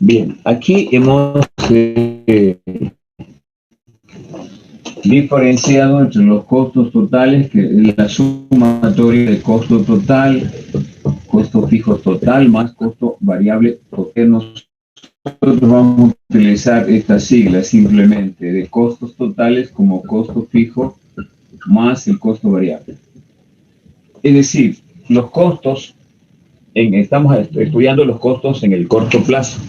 Bien, aquí hemos diferenciado entre los costos totales, que es la sumatoria de costo total, costo fijo total más costo variable, porque nosotros vamos a utilizar esta sigla simplemente de costos totales como costo fijo más el costo variable. Es decir, los costos, estamos estudiando los costos en el corto plazo.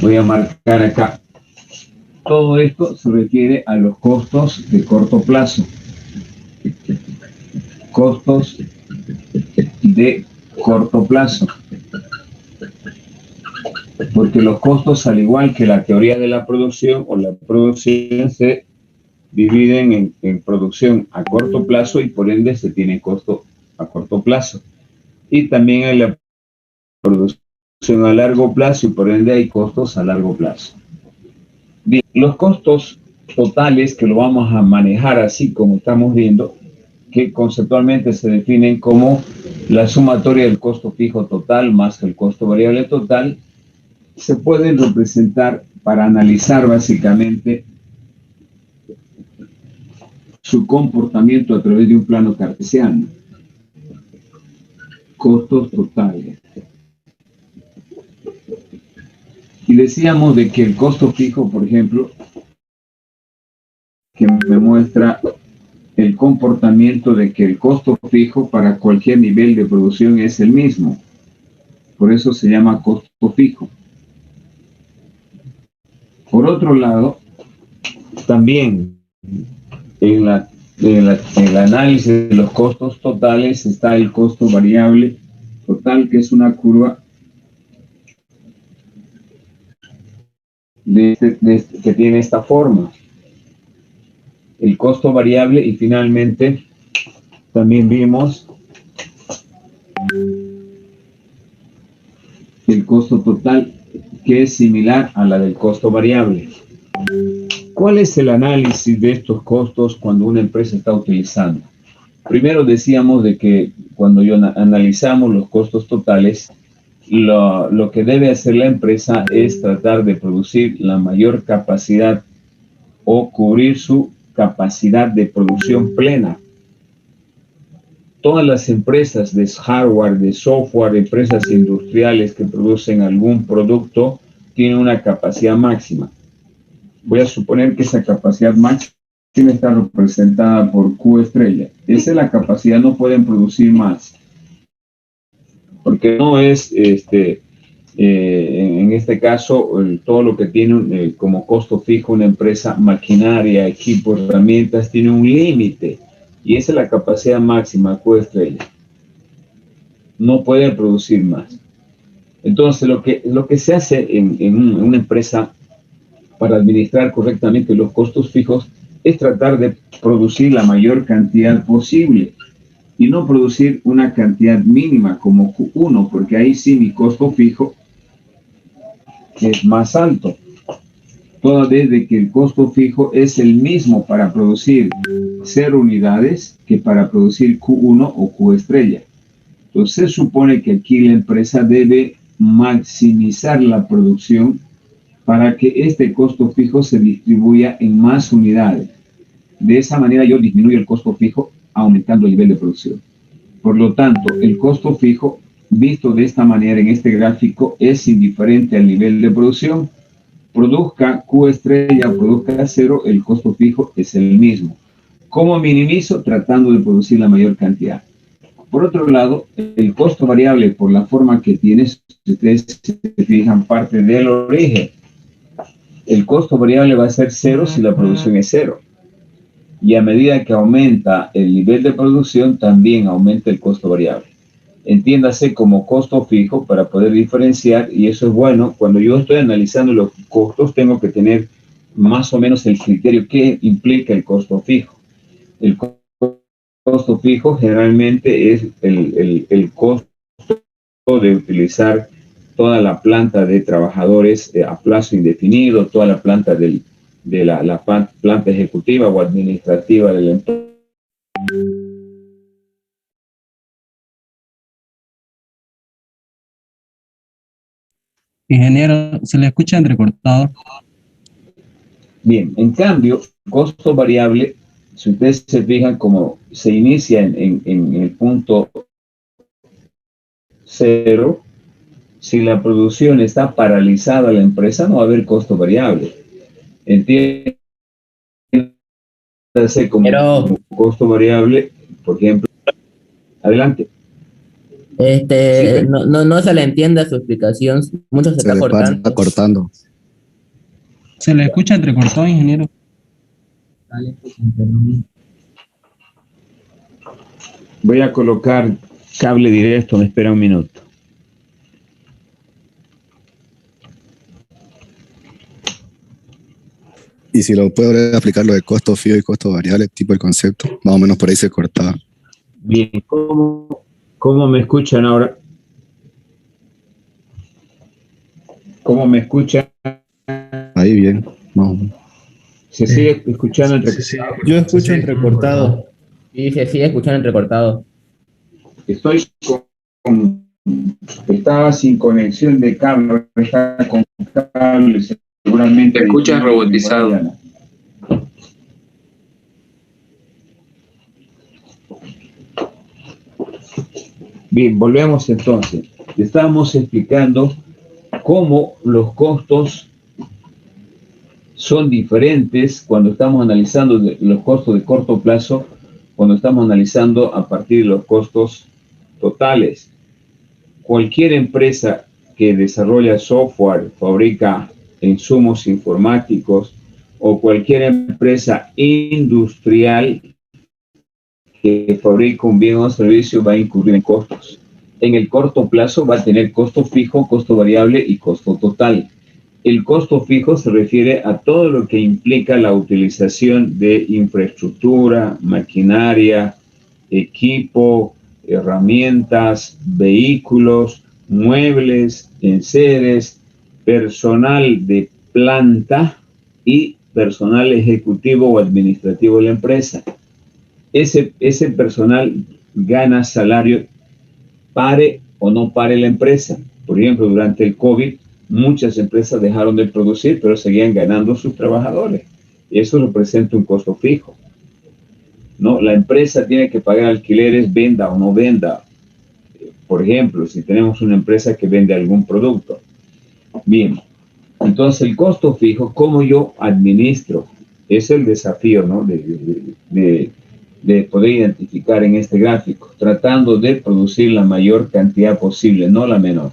Voy a marcar acá. Todo esto se refiere a los costos de corto plazo. Costos de corto plazo. Porque los costos, al igual que la teoría de la producción o la producción, se dividen en producción a corto plazo y por ende se tiene costo a corto plazo. Y también hay la producción a largo plazo y por ende hay costos a largo plazo. Bien, los costos totales, que lo vamos a manejar así como estamos viendo, que conceptualmente se definen como la sumatoria del costo fijo total más el costo variable total, se pueden representar para analizar básicamente su comportamiento a través de un plano cartesiano. Costos totales. Y decíamos de que el costo fijo, por ejemplo, que me muestra el comportamiento de que el costo fijo para cualquier nivel de producción es el mismo. Por eso se llama costo fijo. Por otro lado, también en el análisis de los costos totales está el costo variable total, que es una curva que tiene esta forma. El costo variable y finalmente también vimos el costo total, que es similar a la del costo variable. ¿Cuál es el análisis de estos costos cuando una empresa está utilizando? Primero decíamos de que cuando analizamos los costos totales, lo que debe hacer la empresa es tratar de producir la mayor capacidad o cubrir su capacidad de producción plena. Todas las empresas de hardware, de software, empresas industriales que producen algún producto, tienen una capacidad máxima. Voy a suponer que esa capacidad máxima está representada por Q estrella. Esa es la capacidad, no pueden producir más. Porque no es, en este caso, todo lo que tiene como costo fijo una empresa, maquinaria, equipos, herramientas, tiene un límite. Y esa es la capacidad máxima, Q estrella. No pueden producir más. Entonces, lo que se hace en una empresa para administrar correctamente los costos fijos es tratar de producir la mayor cantidad posible y no producir una cantidad mínima como Q1, porque ahí sí mi costo fijo es más alto. Toda vez de que el costo fijo es el mismo para producir 0 unidades que para producir Q1 o Q estrella. Entonces se supone que aquí la empresa debe maximizar la producción para que este costo fijo se distribuya en más unidades. De esa manera yo disminuyo el costo fijo aumentando el nivel de producción. Por lo tanto, el costo fijo, visto de esta manera en este gráfico, es indiferente al nivel de producción. Produzca Q estrella o produzca 0, el costo fijo es el mismo. ¿Cómo minimizo? Tratando de producir la mayor cantidad. Por otro lado, el costo variable, por la forma que tiene, si ustedes se fijan, parte del origen. El costo variable va a ser 0 si la producción es 0. Y a medida que aumenta el nivel de producción, también aumenta el costo variable. Entiéndase como costo fijo para poder diferenciar, y eso es bueno. Cuando yo estoy analizando los costos, tengo que tener más o menos el criterio que implica el costo fijo. El costo fijo generalmente es el costo de utilizar toda la planta de trabajadores a plazo indefinido, toda la planta de la planta ejecutiva o administrativa de la empresa. Ingeniero, se le escucha entrecortado. Bien, en cambio, costo variable, si ustedes se fijan, como se inicia en el punto cero, si la producción está paralizada, la empresa no va a haber costo variable. Entiéndase como Pero, costo variable, por ejemplo, adelante. Sí, no se le entiende su explicación, mucho se Se está le está cortando. cortando. Se le escucha entrecortado, ingeniero. voy a colocar cable directo, me espera un minuto. Y si lo puedo volver a aplicar lo de costo fijo y costo variable, tipo el concepto, más o menos por ahí se cortaba. Bien, ¿cómo me escuchan ahora? ¿Cómo me escuchan? Ahí bien, más o menos. ¿Se sigue escuchando entre... Yo escucho entrecortado. Sí, se sigue escuchando entrecortado. Estoy estaba sin conexión de cable, está con cable, seguramente... Te escuchas robotizado. Bien, volvemos entonces. Estábamos explicando cómo los costos son diferentes cuando estamos analizando los costos de corto plazo, cuando estamos analizando a partir de los costos totales. Cualquier empresa que desarrolla software, fabrica insumos informáticos o cualquier empresa industrial que fabrica un bien o servicio va a incurrir en costos. En el corto plazo va a tener costo fijo, costo variable y costo total. El costo fijo se refiere a todo lo que implica la utilización de infraestructura, maquinaria, equipo, herramientas, vehículos, muebles, enseres, personal de planta y personal ejecutivo o administrativo de la empresa. Ese personal gana salario, pare o no pare la empresa. Por ejemplo, durante el COVID, muchas empresas dejaron de producir, pero seguían ganando sus trabajadores. Y eso representa un costo fijo. ¿No? La empresa tiene que pagar alquileres, venda o no venda. Por ejemplo, si tenemos una empresa que vende algún producto. Bien, entonces el costo fijo, ¿cómo yo administro? Es el desafío, ¿no? de poder identificar en este gráfico, tratando de producir la mayor cantidad posible, no la menor.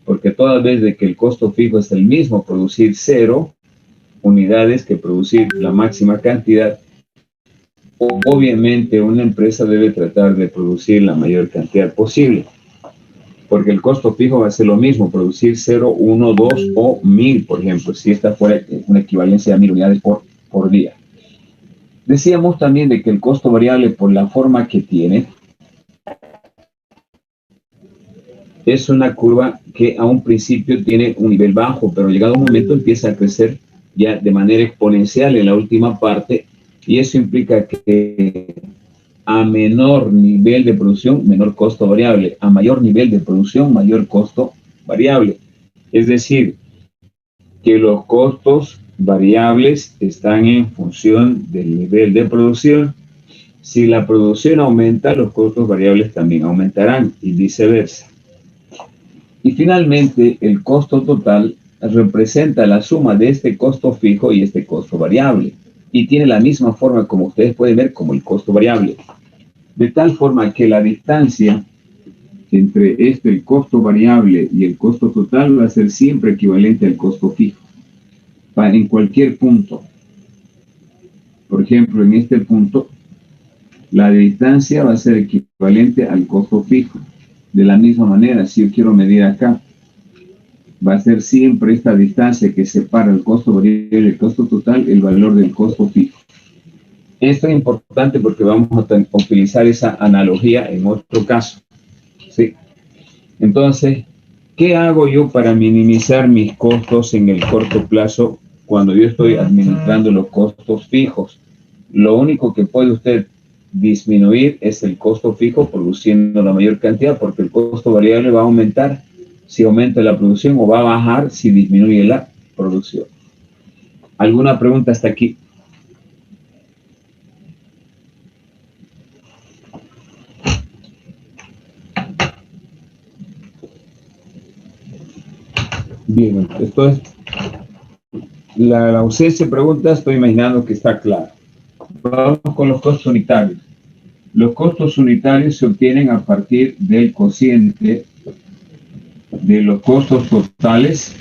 Porque toda vez de que el costo fijo es el mismo, producir 0 unidades que producir la máxima cantidad, obviamente una empresa debe tratar de producir la mayor cantidad posible. Porque el costo fijo va a ser lo mismo, producir 0, 1, 2 o 1000, por ejemplo, si esta fuera una equivalencia a 1000 unidades por día. Decíamos también de que el costo variable, por la forma que tiene, es una curva que a un principio tiene un nivel bajo, pero llegado un momento empieza a crecer ya de manera exponencial en la última parte, y eso implica que a menor nivel de producción, menor costo variable, a mayor nivel de producción, mayor costo variable. Es decir, que los costos variables están en función del nivel de producción. Si la producción aumenta, los costos variables también aumentarán y viceversa. Y finalmente, el costo total representa la suma de este costo fijo y este costo variable. Y tiene la misma forma, como ustedes pueden ver, como el costo variable. De tal forma que la distancia entre el costo variable y el costo total va a ser siempre equivalente al costo fijo. En cualquier punto. Por ejemplo, en este punto, la distancia va a ser equivalente al costo fijo. De la misma manera, si yo quiero medir acá, va a ser siempre esta distancia que separa el costo variable y el costo total, el valor del costo fijo. Esto es importante porque vamos a utilizar esa analogía en otro caso. ¿Sí? Entonces, ¿qué hago yo para minimizar mis costos en el corto plazo cuando yo estoy administrando los costos fijos? Lo único que puede usted disminuir es el costo fijo produciendo la mayor cantidad, porque el costo variable va a aumentar si aumenta la producción o va a bajar si disminuye la producción. ¿Alguna pregunta hasta aquí? Bien, esto es la ausencia de preguntas, estoy imaginando que está claro. Vamos con los costos unitarios. Los costos unitarios se obtienen a partir del cociente de los costos totales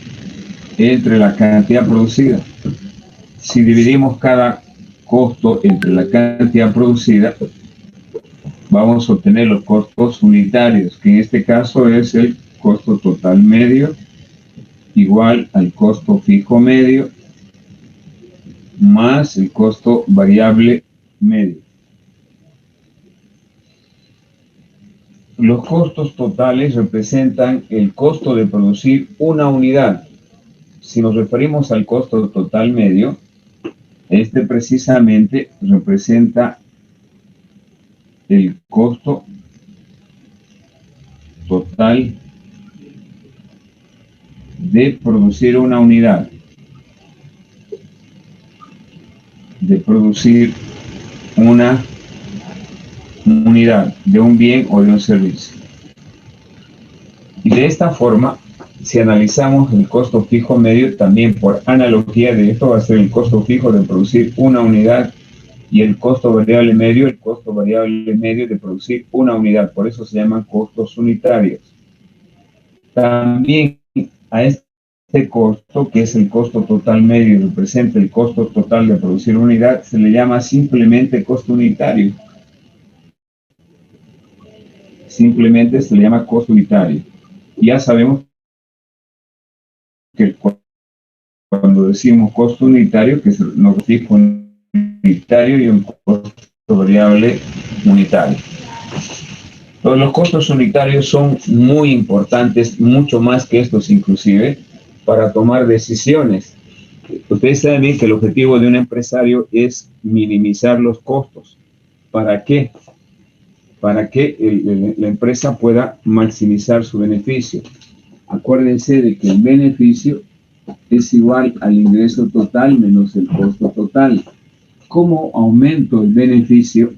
entre la cantidad producida. Si dividimos cada costo entre la cantidad producida, vamos a obtener los costos unitarios, que en este caso es el costo total medio igual al costo fijo medio más el costo variable medio. Los costos totales representan el costo de producir una unidad. Si nos referimos al costo total medio, este precisamente representa el costo total de producir una unidad. De producir una unidad de un bien o de un servicio. Y de esta forma, si analizamos el costo fijo medio, también por analogía de esto va a ser el costo fijo de producir una unidad y el costo variable medio de producir una unidad. Por eso se llaman costos unitarios. También a este costo, que es el costo total medio y representa el costo total de producir una unidad, se le llama simplemente costo unitario. Simplemente se le llama costo unitario. Ya sabemos que cuando decimos costo unitario, que nos refiere un unitario y un costo variable unitario. Todos los costos unitarios son muy importantes, mucho más que estos inclusive, para tomar decisiones. Ustedes saben bien que el objetivo de un empresario es minimizar los costos. ¿Para qué? Para que la empresa pueda maximizar su beneficio. Acuérdense de que el beneficio es igual al ingreso total menos el costo total. ¿Cómo aumento el beneficio?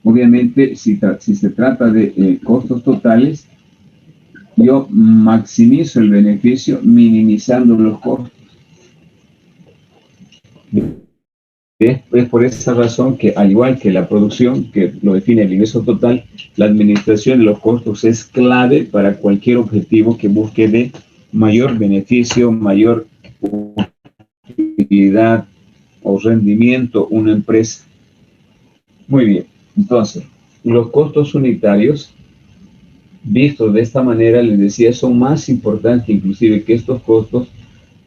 Obviamente, si se trata de costos totales, yo maximizo el beneficio minimizando los costos. Es por esa razón que, al igual que la producción, que lo define el ingreso total, la administración de los costos es clave para cualquier objetivo que busque de mayor beneficio, mayor utilidad o rendimiento una empresa. Muy bien, entonces, los costos unitarios, vistos de esta manera, les decía, son más importantes inclusive que estos costos,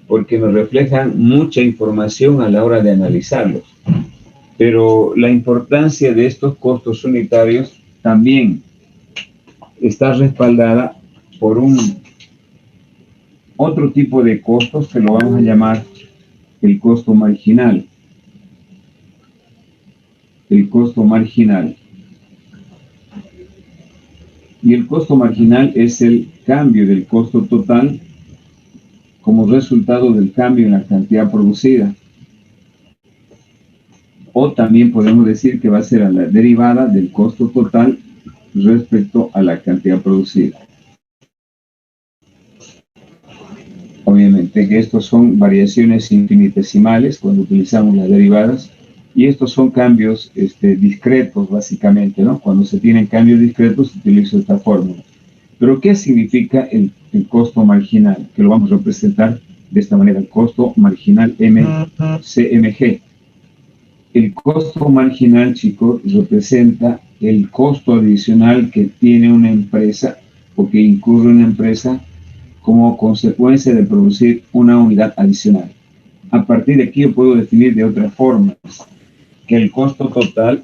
porque nos reflejan mucha información a la hora de analizarlos. Pero la importancia de estos costos unitarios también está respaldada por otro tipo de costos que lo vamos a llamar el costo marginal. El costo marginal. Y el costo marginal es el cambio del costo total como resultado del cambio en la cantidad producida. O también podemos decir que va a ser a la derivada del costo total respecto a la cantidad producida. Obviamente que estos son variaciones infinitesimales cuando utilizamos las derivadas, y estos son cambios discretos básicamente, ¿no? Cuando se tienen cambios discretos se utiliza esta fórmula. Pero ¿qué significa el costo marginal? Que lo vamos a representar de esta manera, el costo marginal CMG. El costo marginal, chicos, representa el costo adicional que tiene una empresa o que incurre una empresa como consecuencia de producir una unidad adicional. A partir de aquí yo puedo definir de otra forma que el costo total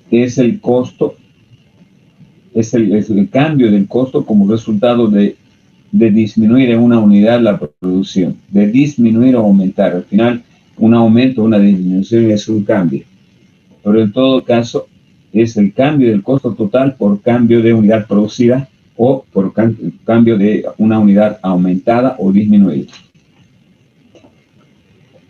es el costo, es el cambio del costo como resultado de disminuir en una unidad la producción, de disminuir o aumentar. Al final, un aumento o una disminución es un cambio. Pero en todo caso, es el cambio del costo total por cambio de unidad producida o por cambio de una unidad aumentada o disminuida.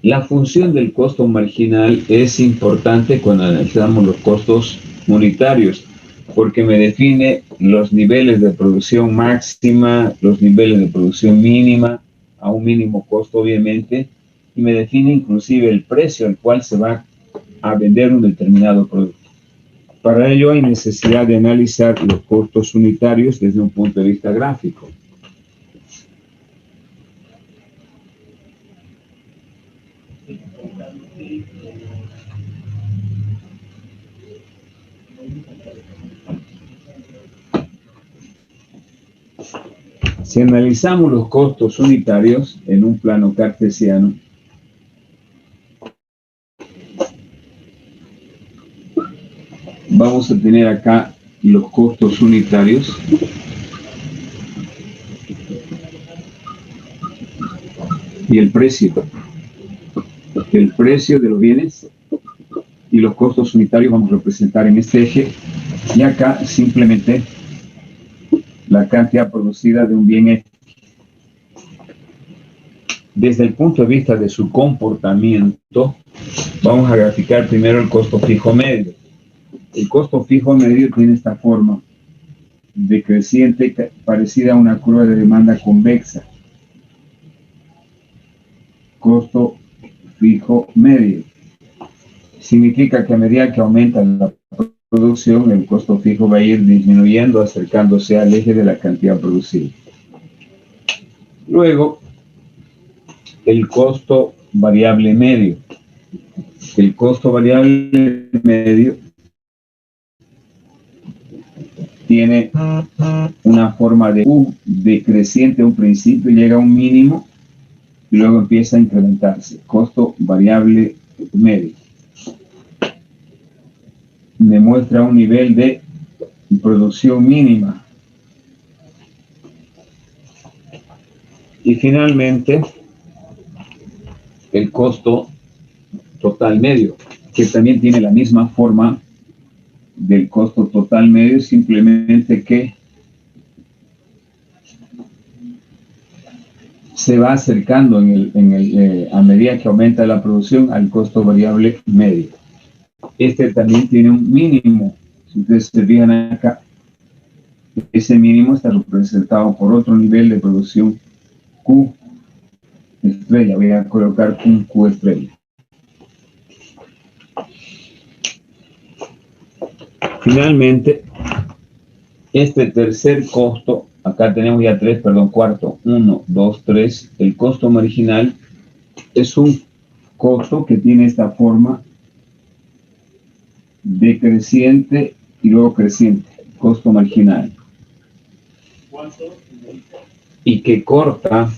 La función del costo marginal es importante cuando analizamos los costos unitarios, porque me define los niveles de producción máxima, los niveles de producción mínima, a un mínimo costo obviamente, y me define inclusive el precio al cual se va a vender un determinado producto. Para ello hay necesidad de analizar los costos unitarios desde un punto de vista gráfico. Si analizamos los costos unitarios en un plano cartesiano, vamos a tener acá los costos unitarios y el precio de los bienes, y los costos unitarios vamos a representar en este eje, y acá simplemente la cantidad producida de un bien X. Desde el punto de vista de su comportamiento, vamos a graficar primero el costo fijo medio. El costo fijo medio tiene esta forma decreciente parecida a una curva de demanda convexa. Costo fijo medio significa que a medida que aumenta la producción, el costo fijo va a ir disminuyendo, acercándose al eje de la cantidad producida. Luego, el costo variable medio. El costo variable medio tiene una forma de U decreciente a un principio, llega a un mínimo y luego empieza a incrementarse. Costo variable medio me muestra un nivel de producción mínima. Y finalmente, el costo total medio, que también tiene la misma forma del costo total medio, simplemente que se va acercando a medida que aumenta la producción al costo variable medio. Este también tiene un mínimo. Si ustedes se fijan acá, ese mínimo está representado por otro nivel de producción Q estrella. Voy a colocar un Q estrella. Finalmente, este tercer costo, acá tenemos ya cuarto, 1, 2, 3, el costo marginal es un costo que tiene esta forma decreciente y luego creciente, costo marginal. Y que corta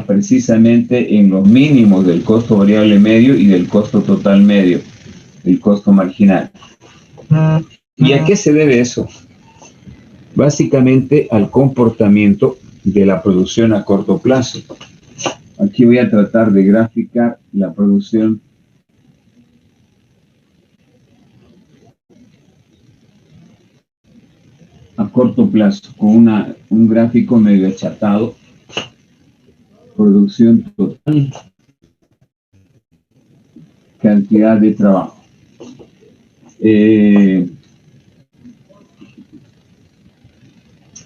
precisamente en los mínimos del costo variable medio y del costo total medio, el costo marginal. ¿Y a qué se debe eso? Básicamente al comportamiento de la producción a corto plazo. Aquí voy a tratar de graficar la producción a corto plazo con un gráfico medio achatado. Producción total, cantidad de trabajo.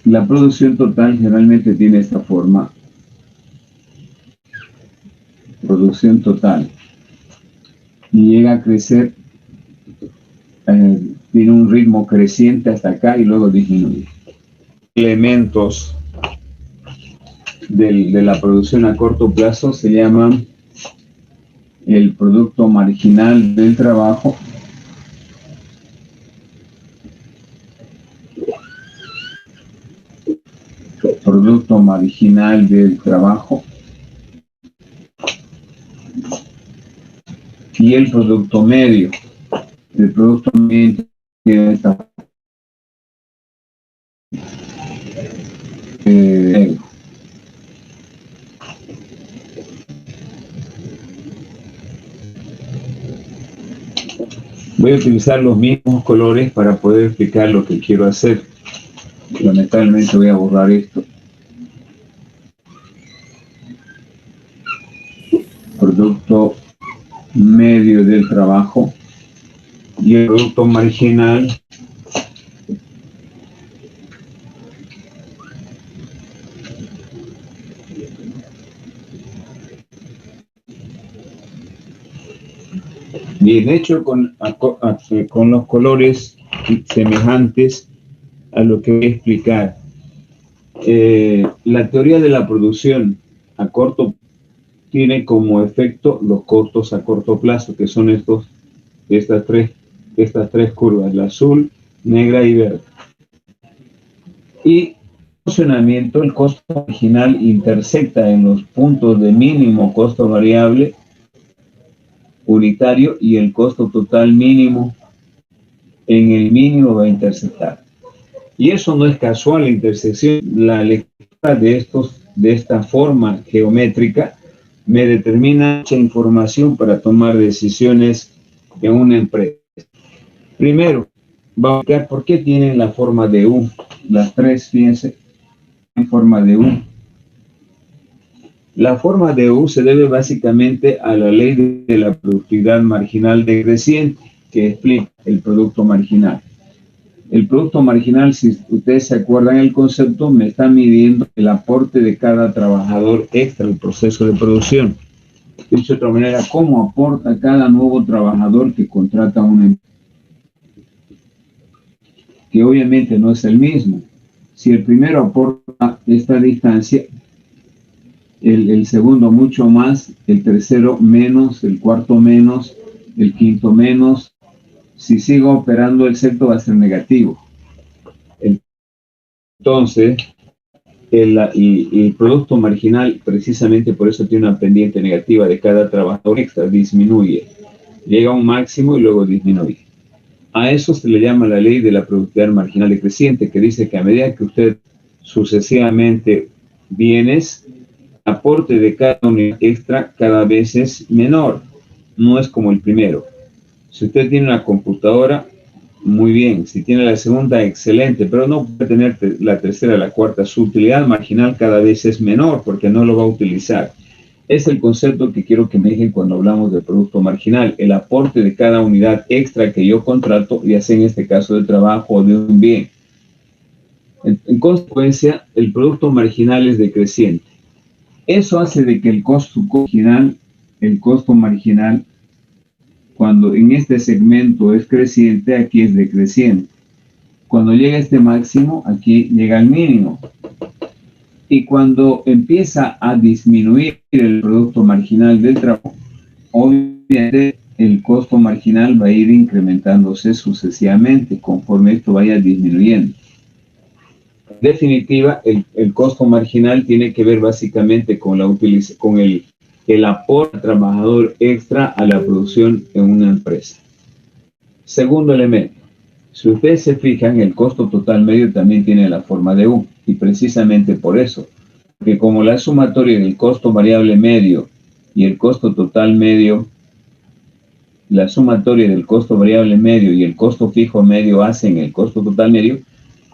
La producción total generalmente tiene esta forma. Producción total. Y llega a crecer, tiene un ritmo creciente hasta acá y luego disminuye. Elementos de la producción a corto plazo se llaman el producto marginal del trabajo, producto marginal del trabajo y el producto medio. El producto medio tiene esta voy a utilizar los mismos colores para poder explicar lo que quiero hacer. Lamentablemente voy a borrar esto. Producto medio del trabajo y el producto marginal bien hecho con los colores semejantes a lo que voy a explicar. La teoría de la producción a corto tiene como efecto los costos a corto plazo, que son estas tres curvas, la azul, negra y verde. Y el funcionamiento, el costo marginal intersecta en los puntos de mínimo costo variable unitario y el costo total mínimo en el mínimo va a intersectar. Y eso no es casual, la intersección, la lectura de esta forma geométrica me determina mucha información para tomar decisiones en una empresa. Primero, vamos a explicar por qué tienen la forma de U. Las tres, fíjense, en forma de U. La forma de U se debe básicamente a la ley de la productividad marginal decreciente, que explica el producto marginal. El producto marginal, si ustedes se acuerdan el concepto, me está midiendo el aporte de cada trabajador extra al proceso de producción. Dicho de otra manera, ¿cómo aporta cada nuevo trabajador que contrata una empresa? Que obviamente no es el mismo. Si el primero aporta esta distancia, el segundo mucho más, el tercero menos, el cuarto menos, el quinto menos. Si sigo operando, el sexto va a ser negativo. Entonces, el producto marginal, precisamente por eso tiene una pendiente negativa de cada trabajador extra, disminuye. Llega a un máximo y luego disminuye. A eso se le llama la ley de la productividad marginal decreciente, que dice que a medida que usted sucesivamente bienes, el aporte de cada unidad extra cada vez es menor. No es como el primero. Si usted tiene una computadora, muy bien. Si tiene la segunda, excelente. Pero no puede tener la tercera, la cuarta. Su utilidad marginal cada vez es menor porque no lo va a utilizar. Es el concepto que quiero que me dejen cuando hablamos de producto marginal. El aporte de cada unidad extra que yo contrato, ya sea en este caso de trabajo o de un bien. En consecuencia, el producto marginal es decreciente. Eso hace de que el costo marginal, cuando en este segmento es creciente, aquí es decreciente. Cuando llega a este máximo, aquí llega al mínimo. Y cuando empieza a disminuir el producto marginal del trabajo, obviamente el costo marginal va a ir incrementándose sucesivamente conforme esto vaya disminuyendo. En definitiva, el costo marginal tiene que ver básicamente con el aporte al trabajador extra a la producción en una empresa. Segundo elemento, si ustedes se fijan, el costo total medio también tiene la forma de U, y precisamente por eso, porque como la sumatoria del costo variable medio y el costo total medio, la sumatoria del costo variable medio y el costo fijo medio hacen el costo total medio,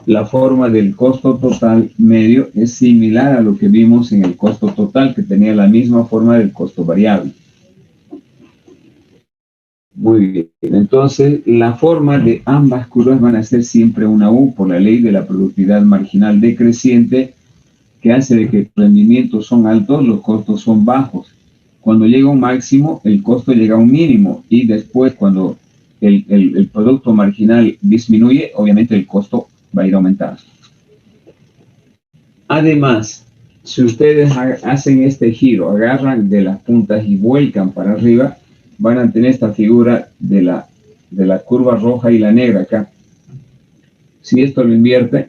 la forma del costo total medio es similar a lo que vimos en el costo total, que tenía la misma forma del costo variable. Muy bien, entonces la forma de ambas curvas van a ser siempre una U por la ley de la productividad marginal decreciente, que hace de que los rendimientos son altos, los costos son bajos. Cuando llega a un máximo, el costo llega a un mínimo, y después cuando el producto marginal disminuye, obviamente el costo va a ir aumentando. Además, si ustedes hacen este giro, agarran de las puntas y vuelcan para arriba, van a tener esta figura de la curva roja y la negra acá. Si esto lo invierte,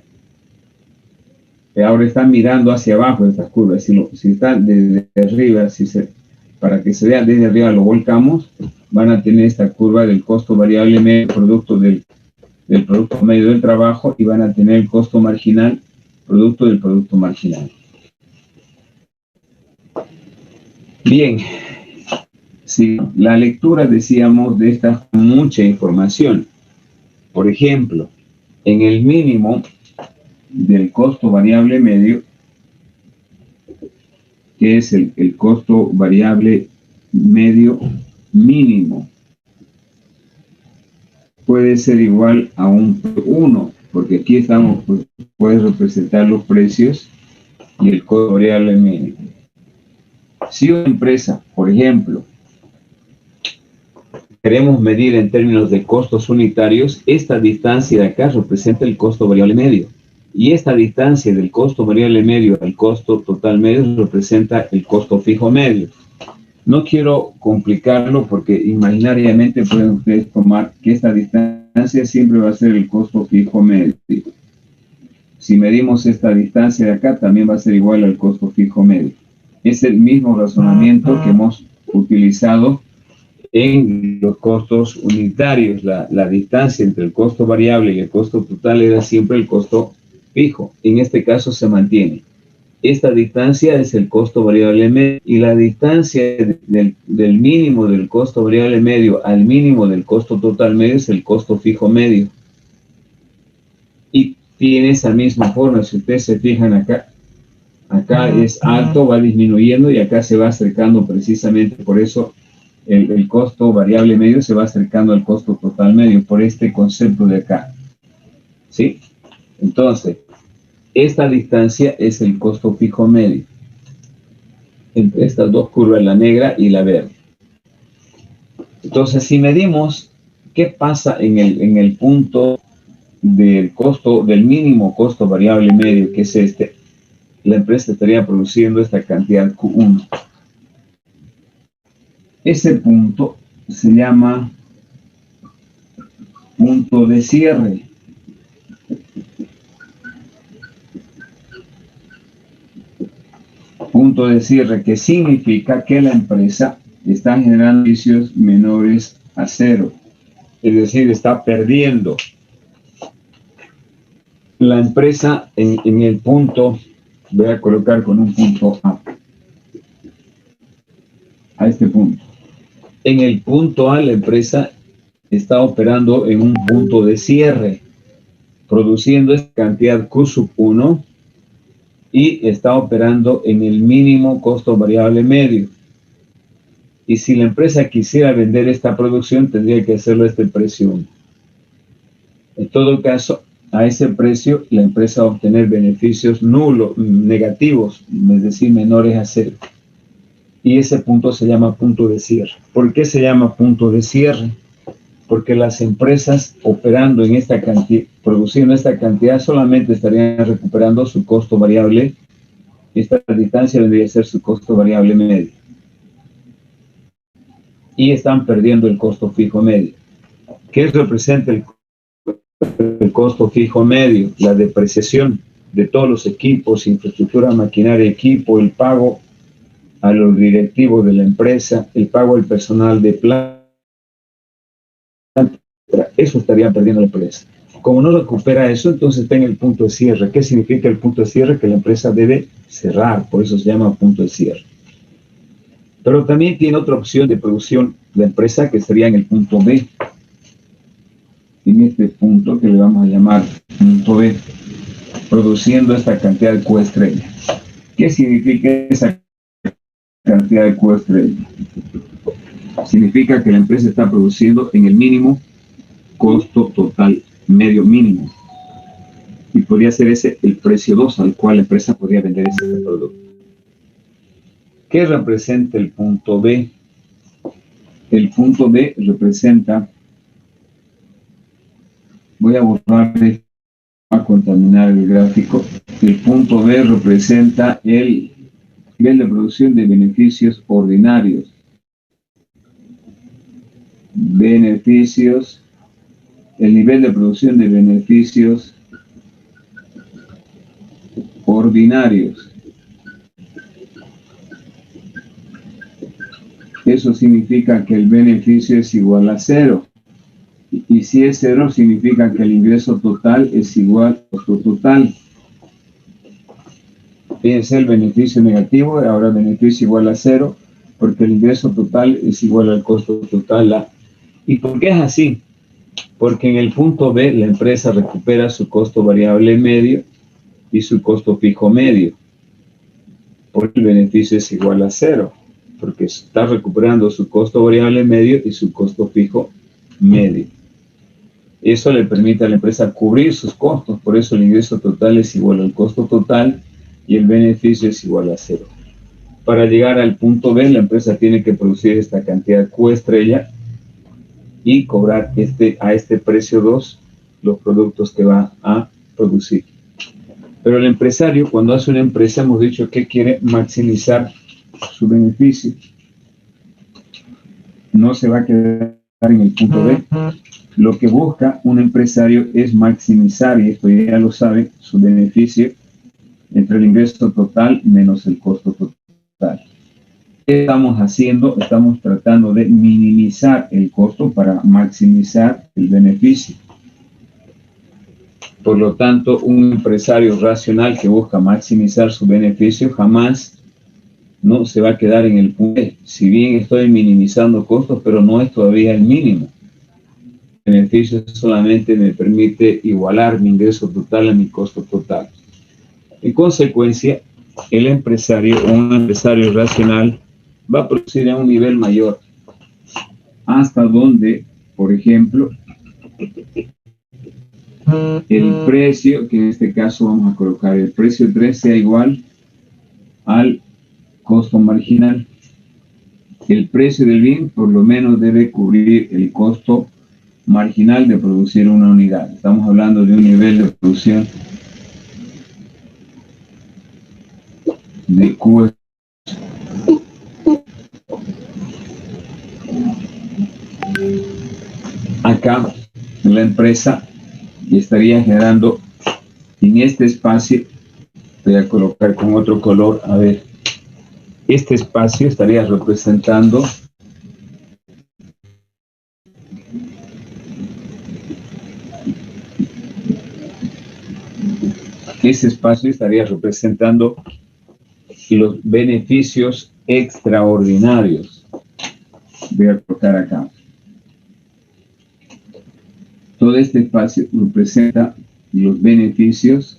ahora están mirando hacia abajo estas curvas. Si están desde arriba, para que se vea desde arriba lo volcamos, van a tener esta curva del costo variable medio producto del producto medio del trabajo, y van a tener el costo marginal producto del producto marginal. Bien, si la lectura, decíamos, de esta mucha información. Por ejemplo, en el mínimo, del costo variable medio, que es el costo variable medio mínimo, puede ser igual a un 1, porque aquí estamos, pues, puedes representar los precios y el costo variable mínimo. Si una empresa, por ejemplo, queremos medir en términos de costos unitarios, esta distancia de acá representa el costo variable medio. Y esta distancia del costo variable medio al costo total medio representa el costo fijo medio. No quiero complicarlo porque imaginariamente pueden ustedes tomar que esta distancia siempre va a ser el costo fijo medio. Si medimos esta distancia de acá, también va a ser igual al costo fijo medio. Es el mismo razonamiento que hemos utilizado en los costos unitarios. La distancia entre el costo variable y el costo total era siempre el costo fijo. En este caso se mantiene. Esta distancia es el costo variable medio y la distancia del mínimo del costo variable medio al mínimo del costo total medio es el costo fijo medio. Y tiene esa misma forma. Si ustedes se fijan acá es alto, va disminuyendo y acá se va acercando precisamente. Por eso el costo variable medio se va acercando al costo total medio por este concepto de acá. ¿Sí? Entonces, esta distancia es el costo fijo medio entre estas dos curvas, la negra y la verde. Entonces, si medimos qué pasa en el punto del costo, del mínimo costo variable medio, que es este, la empresa estaría produciendo esta cantidad Q1. Ese punto se llama punto de cierre. Punto de cierre, que significa que la empresa está generando beneficios menores a cero. Es decir, está perdiendo. La empresa en el punto, voy a colocar con un punto a este punto. En el punto A, la empresa está operando en un punto de cierre, produciendo esta cantidad Q sub 1 y está operando en el mínimo costo variable medio. Y si la empresa quisiera vender esta producción, tendría que hacerlo a este precio 1. En todo caso, a ese precio, la empresa va a obtener beneficios nulos, negativos, es decir, menores a cero. Y ese punto se llama punto de cierre. ¿Por qué se llama punto de cierre? Porque las empresas operando en esta cantidad, produciendo esta cantidad, solamente estarían recuperando su costo variable. Esta distancia vendría a ser su costo variable medio. Y están perdiendo el costo fijo medio. ¿Qué representa el costo fijo medio? La depreciación de todos los equipos, infraestructura, maquinaria, equipo, el pago a los directivos de la empresa, el pago al personal de planta. Eso estaría perdiendo la empresa. Como no recupera eso, entonces está en el punto de cierre. ¿Qué significa el punto de cierre? Que la empresa debe cerrar, por eso se llama punto de cierre. Pero también tiene otra opción de producción la empresa, que estaría en el punto B. En este punto que le vamos a llamar punto B, produciendo esta cantidad de Q estrella. ¿Qué significa esa cantidad de Q estrella? Significa que la empresa está produciendo en el mínimo costo total medio mínimo. Y podría ser ese el precio 2 al cual la empresa podría vender ese producto. ¿Qué representa el punto B? El punto B representa, voy a borrar, a contaminar el gráfico. El punto B representa el nivel de producción de beneficios ordinarios. Beneficios, el nivel de producción de beneficios ordinarios. Eso significa que el beneficio es igual a 0. Y si es 0, significa que el ingreso total es igual al costo total. Fíjense, el beneficio negativo, ahora el beneficio igual a 0, porque el ingreso total es igual al costo total A. ¿Y por qué es así? Porque en el punto B la empresa recupera su costo variable medio y su costo fijo medio. Porque el beneficio es igual a cero, porque está recuperando su costo variable medio y su costo fijo medio. Eso le permite a la empresa cubrir sus costos, por eso el ingreso total es igual al costo total y el beneficio es igual a cero. Para llegar al punto B, la empresa tiene que producir esta cantidad Q estrella y cobrar a este precio 2 los productos que va a producir. Pero el empresario, cuando hace una empresa, hemos dicho que quiere maximizar su beneficio. No se va a quedar en el punto B. Lo que busca un empresario es maximizar, y esto ya lo sabe, su beneficio entre el ingreso total menos el costo total. ¿Qué estamos haciendo? Estamos tratando de minimizar el costo para maximizar el beneficio. Por lo tanto, un empresario racional que busca maximizar su beneficio jamás no se va a quedar en el punto B. Si bien estoy minimizando costos, pero no es todavía el mínimo. El beneficio solamente me permite igualar mi ingreso total a mi costo total. En consecuencia, el empresario o un empresario racional va a producir a un nivel mayor, hasta donde, por ejemplo, el precio, que en este caso vamos a colocar el precio 3, sea igual al costo marginal. El precio del bien por lo menos debe cubrir el costo marginal de producir una unidad. Estamos hablando de un nivel de producción de Q. Acá la empresa estaría generando en este espacio, voy a colocar con otro color, a ver, este espacio estaría representando los beneficios extraordinarios. Voy a colocar acá. Todo este espacio representa los beneficios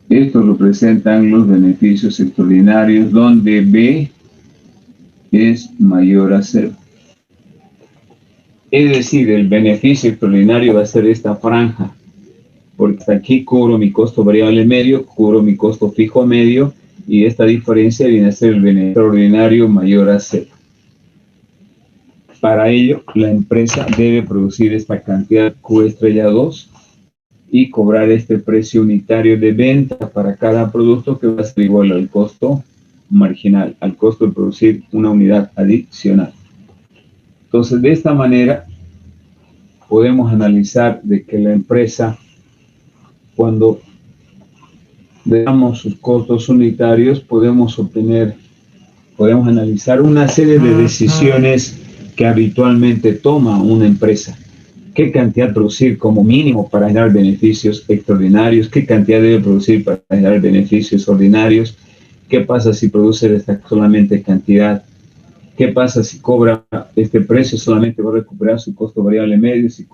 estos representan los beneficios extraordinarios donde B es mayor a 0. Es decir, el beneficio extraordinario va a ser esta franja, porque hasta aquí cubro mi costo variable medio, cubro mi costo fijo medio, y esta diferencia viene a ser el beneficio extraordinario mayor a 0. Para ello, la empresa debe producir esta cantidad Q estrella 2 y cobrar este precio unitario de venta para cada producto que va a ser igual al costo marginal, al costo de producir una unidad adicional. Entonces, de esta manera, podemos analizar de que la empresa, cuando veamos sus costos unitarios, podemos analizar una serie de decisiones que habitualmente toma una empresa. ¿Qué cantidad producir como mínimo para generar beneficios extraordinarios? ¿Qué cantidad debe producir para generar beneficios ordinarios? ¿Qué pasa si produce solamente cantidad? ¿Qué pasa si cobra este precio? Solamente va a recuperar su costo variable medio. Si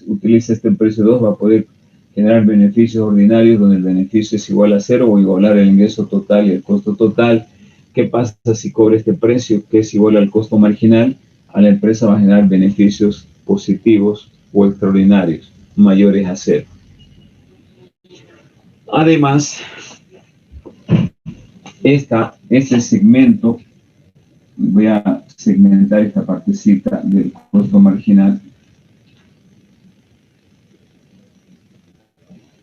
utiliza este precio 2, va a poder generar beneficios ordinarios donde el beneficio es igual a 0 o igualar el ingreso total y el costo total. ¿Qué pasa si cobra este precio que es igual al costo marginal? A la empresa va a generar beneficios positivos o extraordinarios mayores a 0. Además, este segmento, voy a segmentar esta partecita del costo marginal.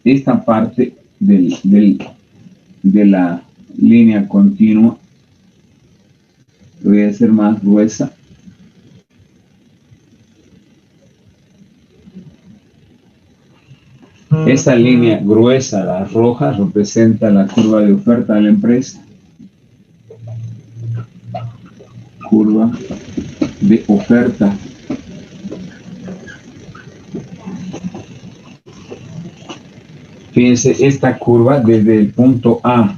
Esta parte de la línea continua, lo voy a hacer más gruesa. Esa línea gruesa, la roja, representa la curva de oferta de la empresa. Curva de oferta. fíjense, esta curva desde el punto A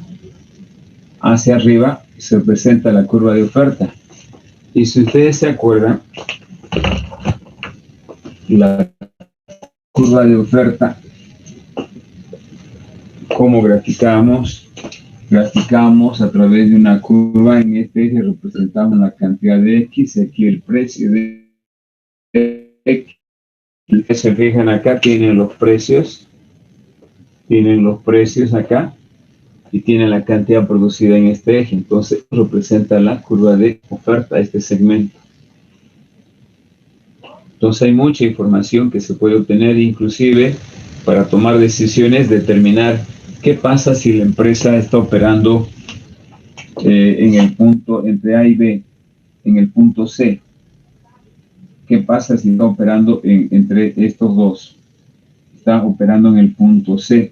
hacia arriba se presenta la curva de oferta. Y si ustedes se acuerdan, la curva de oferta, ¿cómo graficamos? Graficamos a través de una curva. En este eje representamos la cantidad de X, aquí el precio de X. Si se fijan acá, tienen los precios acá y tienen la cantidad producida en este eje. Entonces representa la curva de oferta, este segmento. Entonces hay mucha información que se puede obtener, inclusive para tomar decisiones, determinar qué pasa si la empresa está operando en el punto entre A y B, en el punto C. ¿Qué pasa si está operando entre estos dos? Está operando en el punto C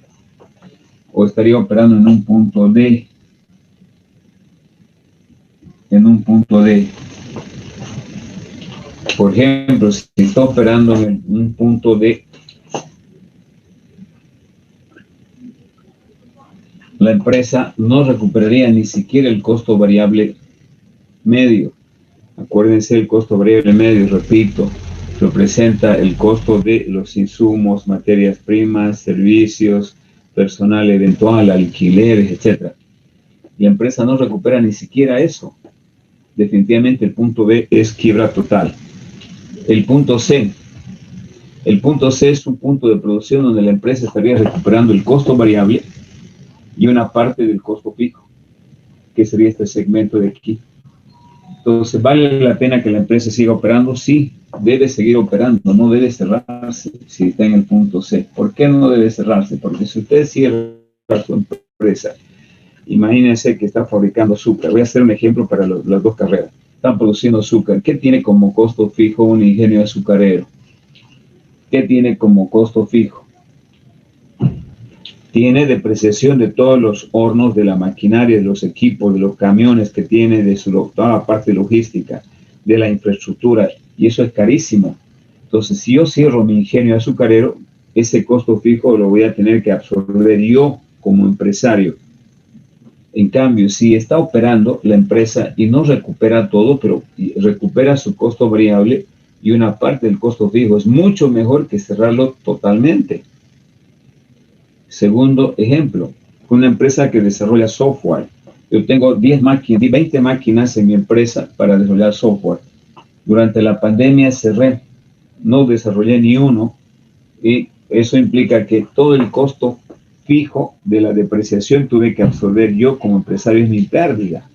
o estaría operando en un punto D. En un punto D. Por ejemplo, si está operando en un punto D, la empresa no recuperaría ni siquiera el costo variable medio. Acuérdense, el costo variable medio, repito, representa el costo de los insumos, materias primas, servicios, personal eventual, alquileres, etc. La empresa no recupera ni siquiera eso. Definitivamente el punto B es quiebra total. El punto C es un punto de producción donde la empresa estaría recuperando el costo variable y una parte del costo fijo, que sería este segmento de aquí. Entonces, ¿vale la pena que la empresa siga operando? Sí, debe seguir operando, no debe cerrarse si está en el punto C. ¿Por qué no debe cerrarse? Porque si usted cierra su empresa, imagínense que está fabricando azúcar. Voy a hacer un ejemplo para las dos carreras. Están produciendo azúcar. ¿Qué tiene como costo fijo un ingenio azucarero? ¿Qué tiene como costo fijo? Tiene depreciación de todos los hornos, de la maquinaria, de los equipos, de los camiones que tiene, de toda la parte logística, de la infraestructura, y eso es carísimo. Entonces, si yo cierro mi ingenio azucarero, ese costo fijo lo voy a tener que absorber yo como empresario. En cambio, si está operando la empresa y no recupera todo, pero recupera su costo variable y una parte del costo fijo, es mucho mejor que cerrarlo totalmente. Segundo ejemplo, una empresa que desarrolla software. Yo tengo 10 máquinas, 20 máquinas en mi empresa para desarrollar software. Durante la pandemia cerré, no desarrollé ni uno, y eso implica que todo el costo fijo de la depreciación tuve que absorber yo como empresario, es mi pérdida.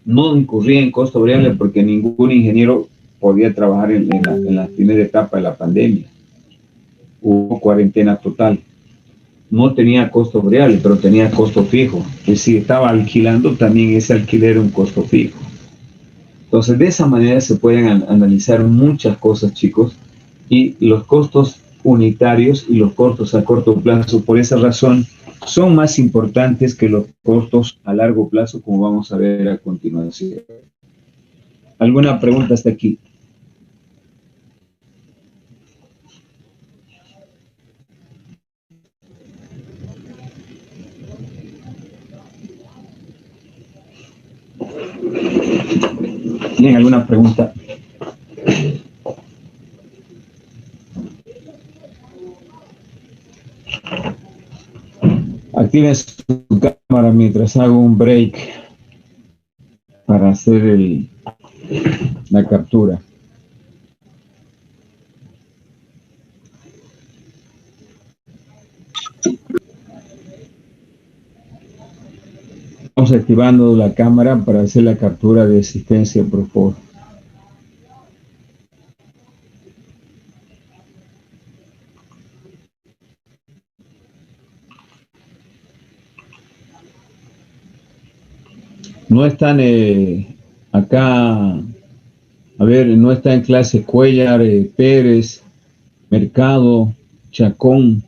No incurrí en costo variable porque ningún ingeniero podía trabajar en la primera etapa de la pandemia. Hubo cuarentena total. No tenía costo variable, pero tenía costo fijo. Y si estaba alquilando, también ese alquiler era un costo fijo. Entonces, de esa manera se pueden analizar muchas cosas, chicos, y los costos unitarios y los costos a corto plazo, por esa razón, son más importantes que los costos a largo plazo, como vamos a ver a continuación. ¿Alguna pregunta hasta aquí? ¿Tienen alguna pregunta? Activen su cámara mientras hago un break para hacer la captura. Vamos activando la cámara para hacer la captura de asistencia, por favor. No están acá, a ver, no está en clase Cuellar, Pérez, Mercado, Chacón,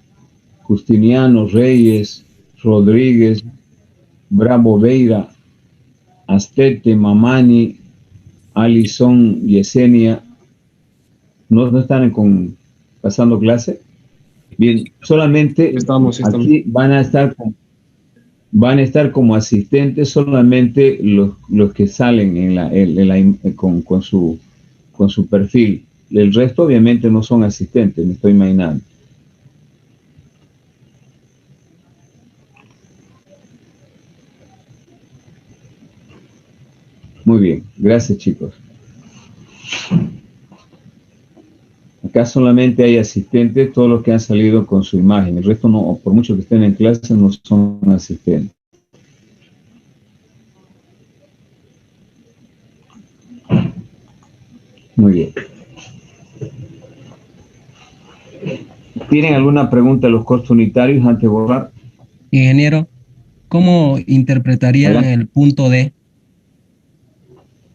Justiniano, Reyes, Rodríguez, Bravo Veira, Astete, Mamani, Alison, Yesenia. ¿No están pasando clase? Bien, solamente Estamos. aquí van a estar como asistentes solamente los que salen con su perfil. El resto obviamente no son asistentes, me estoy imaginando. Muy bien, gracias chicos. Acá solamente hay asistentes, todos los que han salido con su imagen. El resto no, por mucho que estén en clase, no son asistentes. Muy bien. ¿Tienen alguna pregunta a los costos unitarios antes de borrar? Ingeniero, ¿cómo interpretarían el punto D?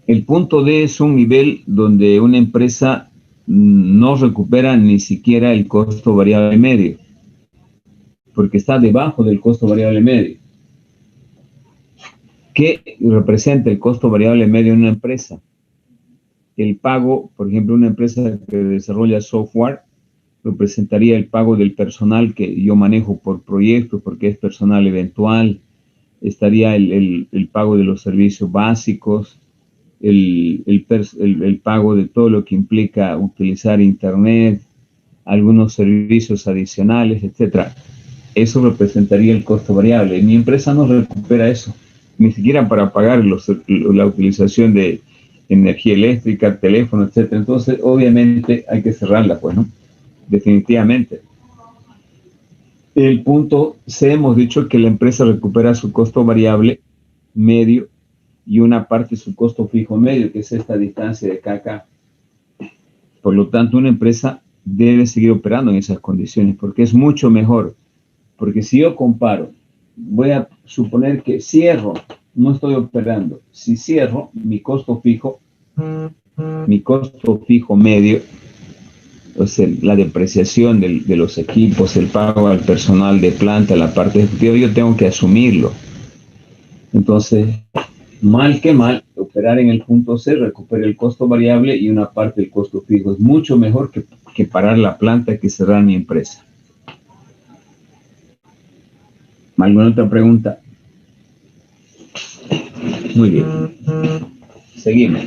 El punto D es un nivel donde una empresa no recupera ni siquiera el costo variable medio, porque está debajo del costo variable medio. ¿Qué representa el costo variable medio en una empresa? El pago, por ejemplo, una empresa que desarrolla software, representaría el pago del personal que yo manejo por proyecto, porque es personal eventual. Estaría el pago de los servicios básicos, el pago de todo lo que implica utilizar Internet, algunos servicios adicionales, etcétera. Eso representaría el costo variable. Mi empresa no recupera eso, ni siquiera para pagar la utilización de energía eléctrica, teléfono, etcétera. Entonces, obviamente, hay que cerrarla, pues, ¿no? Definitivamente. El punto C, hemos dicho que la empresa recupera su costo variable medio y una parte de su costo fijo medio, que es esta distancia de acá a acá. Por lo tanto, una empresa debe seguir operando en esas condiciones, porque es mucho mejor. Porque si yo comparo, voy a suponer que cierro, no estoy operando. Si cierro, mi costo fijo medio, o sea, la depreciación de los equipos, el pago al personal de planta, la parte ejecutiva, yo tengo que asumirlo. Entonces, mal que mal, operar en el punto C recupera el costo variable y una parte del costo fijo. Es mucho mejor que parar la planta, que cerrar mi empresa. ¿Alguna otra pregunta? Muy bien. Seguimos.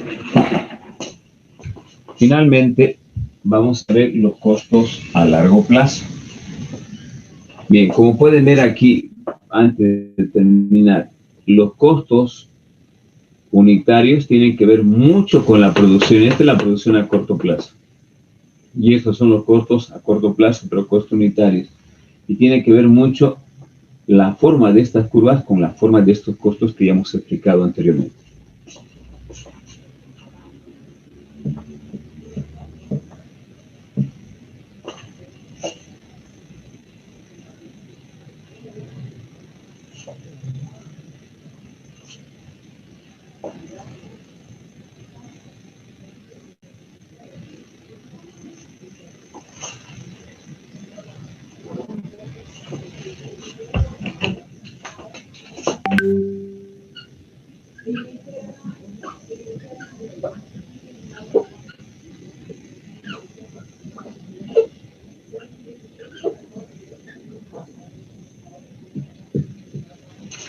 Finalmente, vamos a ver los costos a largo plazo. Bien, como pueden ver aquí, antes de terminar, los costos unitarios tienen que ver mucho con la producción. Esta es la producción a corto plazo. Y estos son los costos a corto plazo, pero costos unitarios. Y tiene que ver mucho la forma de estas curvas con la forma de estos costos que ya hemos explicado anteriormente.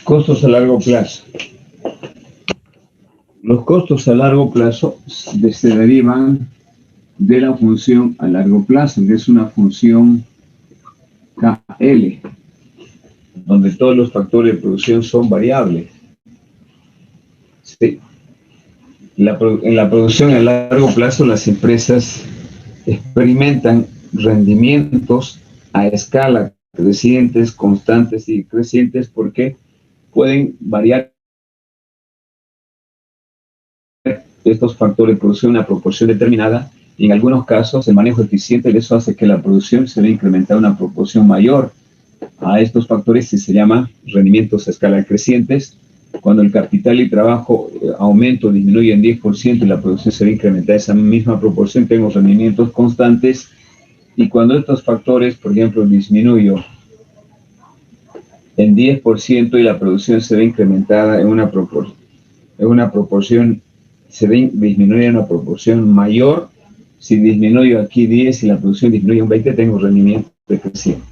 Costos a largo plazo. Los costos a largo plazo se derivan de la función a largo plazo, que es una función KL, donde todos los factores de producción son variables. Sí. En la producción a largo plazo, las empresas experimentan rendimientos a escala crecientes, constantes y crecientes, porque pueden variar estos factores de producción a una proporción determinada, y en algunos casos el manejo eficiente de eso hace que la producción se vea incrementada a una proporción mayor a estos factores, y se llama rendimientos a escala crecientes. Cuando el capital y trabajo aumenta o disminuye en 10% y la producción se ve incrementada esa misma proporción, tengo rendimientos constantes. Y cuando estos factores, por ejemplo, disminuyo en 10% y la producción se ve incrementada en una proporción, se ve disminuye en una proporción mayor, Si disminuyo aquí 10 y la producción disminuye un 20, tengo rendimiento decreciente.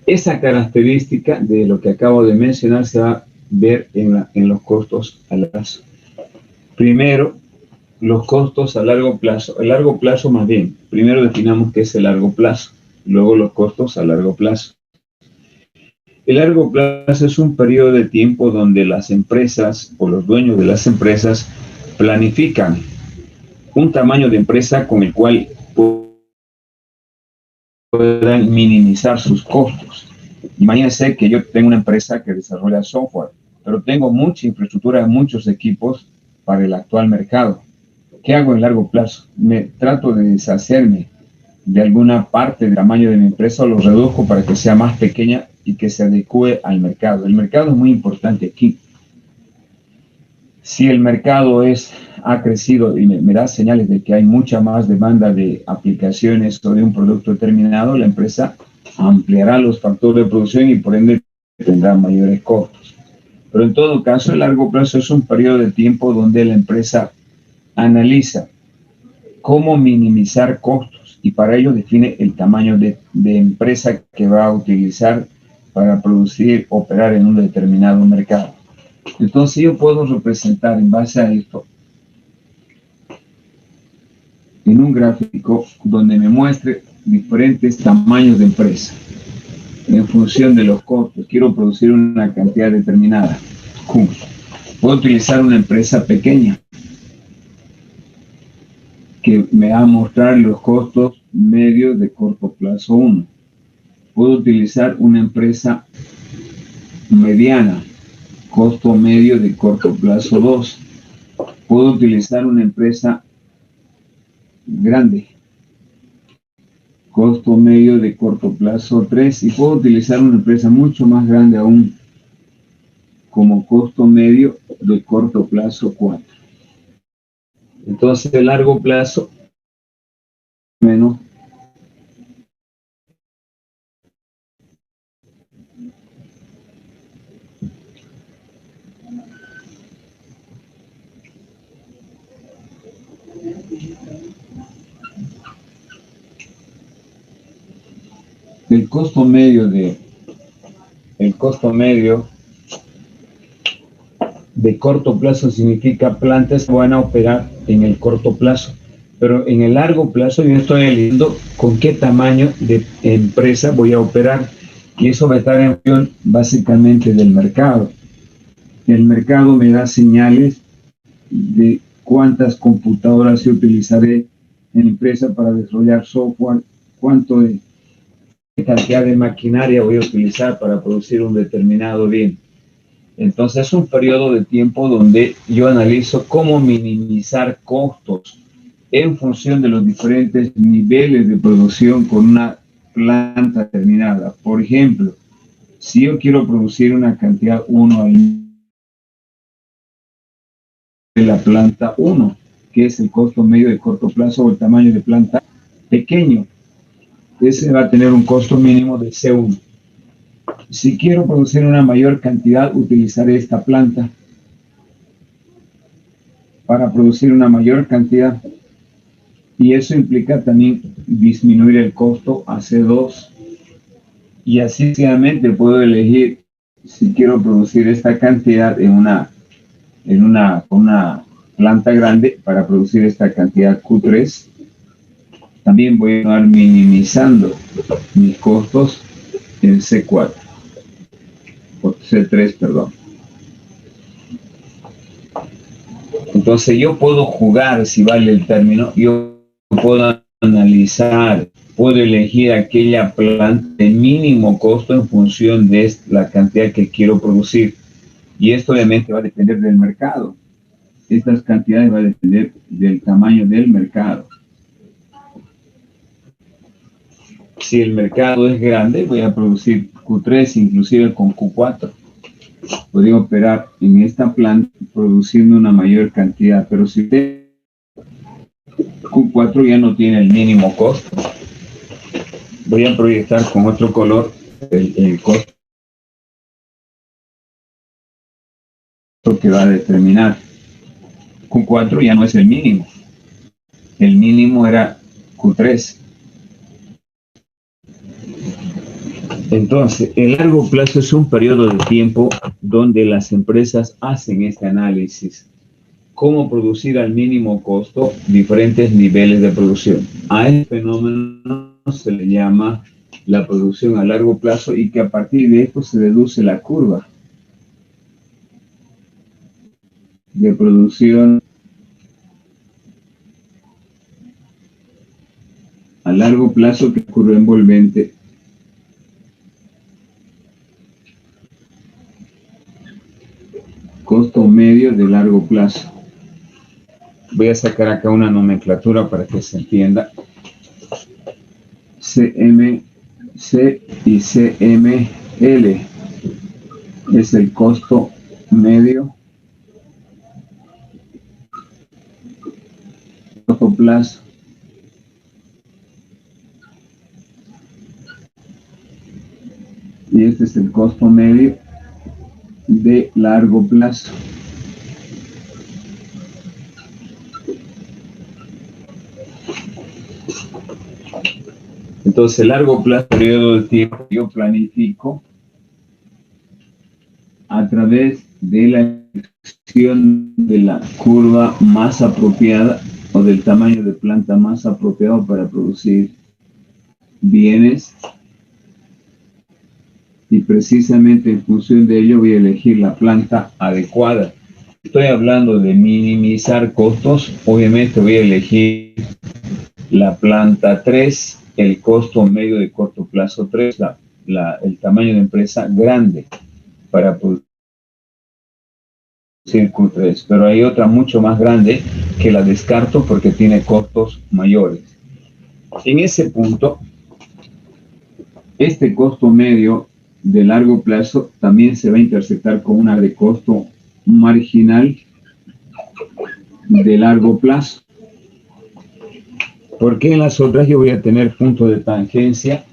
Esa característica de lo que acabo de mencionar se va a ver en los costos a largo plazo. Primero, los costos a largo plazo. El largo plazo, más bien, primero definamos qué es el largo plazo, luego los costos a largo plazo. El largo plazo es un periodo de tiempo donde las empresas o los dueños de las empresas planifican un tamaño de empresa con el cual puedan minimizar sus costos. Imagínense que yo tengo una empresa que desarrolla software, pero tengo mucha infraestructura, muchos equipos para el actual mercado. ¿Qué hago en largo plazo? Me trato de deshacerme de alguna parte del tamaño de mi empresa o lo reduzco para que sea más pequeña y que se adecue al mercado. El mercado es muy importante aquí. Si el mercado ha crecido y me da señales de que hay mucha más demanda de aplicaciones o de un producto determinado, la empresa ampliará los factores de producción y por ende tendrá mayores costos. Pero en todo caso, el largo plazo es un periodo de tiempo donde la empresa analiza cómo minimizar costos y para ello define el tamaño de empresa que va a utilizar para producir, operar en un determinado mercado. Entonces yo puedo representar en base a esto en un gráfico donde me muestre diferentes tamaños de empresa en función de los costos. Quiero producir una cantidad determinada. Puedo utilizar una empresa pequeña que me va a mostrar los costos medios de corto plazo 1. Puedo utilizar una empresa mediana, costo medio de corto plazo 2. Puedo utilizar una empresa grande, costo medio de corto plazo 3. Y puedo utilizar una empresa mucho más grande aún como costo medio de corto plazo 4. Entonces, el largo plazo menos el costo medio de corto plazo significa plantas que van a operar en el corto plazo, pero en el largo plazo yo estoy eligiendo con qué tamaño de empresa voy a operar y eso va a estar en función básicamente del mercado. El mercado me da señales de cuántas computadoras yo utilizaré en la empresa para desarrollar software, cuánto de cantidad de maquinaria voy a utilizar para producir un determinado bien. Entonces es un periodo de tiempo donde yo analizo cómo minimizar costos en función de los diferentes niveles de producción con una planta determinada. Por ejemplo, si yo quiero producir una cantidad 1 de la planta 1, que es el costo medio de corto plazo o el tamaño de planta pequeño, ese va a tener un costo mínimo de C1. Si quiero producir una mayor cantidad, utilizaré esta planta para producir una mayor cantidad y eso implica también disminuir el costo a C2 y así sucesivamente puedo elegir si quiero producir esta cantidad en una planta grande para producir esta cantidad Q3. También voy a estar minimizando mis costos en C4. C3, perdón. Entonces yo puedo jugar, si vale el término, yo puedo analizar, puedo elegir aquella planta de mínimo costo en función de la cantidad que quiero producir. Y esto obviamente va a depender del mercado. Estas cantidades van a depender del tamaño del mercado. Si el mercado es grande, voy a producir Q3, inclusive con Q4. Podría operar en esta planta produciendo una mayor cantidad, pero si Q4 ya no tiene el mínimo costo, voy a proyectar con otro color el costo que va a determinar. Q4 ya no es el mínimo, el mínimo era Q3. Entonces, el largo plazo es un periodo de tiempo donde las empresas hacen este análisis. Cómo producir al mínimo costo diferentes niveles de producción. A este fenómeno se le llama la producción a largo plazo y que a partir de esto se deduce la curva de producción a largo plazo que curva envolvente costo medio de largo plazo. Voy a sacar acá una nomenclatura para que se entienda. CMC y CML es el costo medio, corto plazo. Y este es el costo medio de largo plazo. Entonces, el largo plazo, periodo de tiempo, yo planifico a través de la elección de la curva más apropiada o del tamaño de planta más apropiado para producir bienes, y precisamente en función de ello voy a elegir la planta adecuada. Estoy hablando de minimizar costos, obviamente voy a elegir la planta 3, el costo medio de corto plazo 3, el tamaño de empresa grande para producir Q3, pero hay otra mucho más grande que la descarto porque tiene costos mayores. En ese punto, este costo medio de largo plazo también se va a intersectar con una de costo marginal de largo plazo. Porque en las otras yo voy a tener punto de tangencia,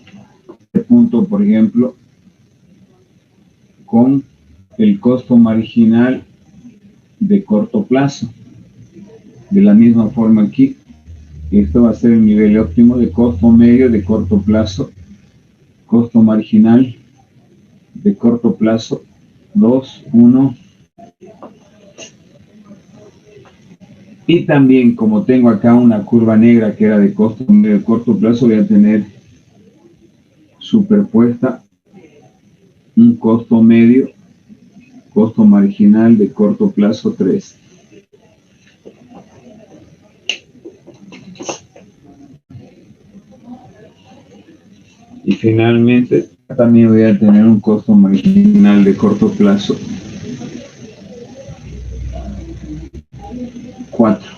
punto, por ejemplo, con el costo marginal de corto plazo. De la misma forma aquí, esto va a ser el nivel óptimo de costo medio de corto plazo, costo marginal de corto plazo, 2, 1. Y también, como tengo acá una curva negra que era de costo medio de corto plazo, voy a tener superpuesta un costo medio, costo marginal de corto plazo 3. Y finalmente también voy a tener un costo marginal de corto plazo 4.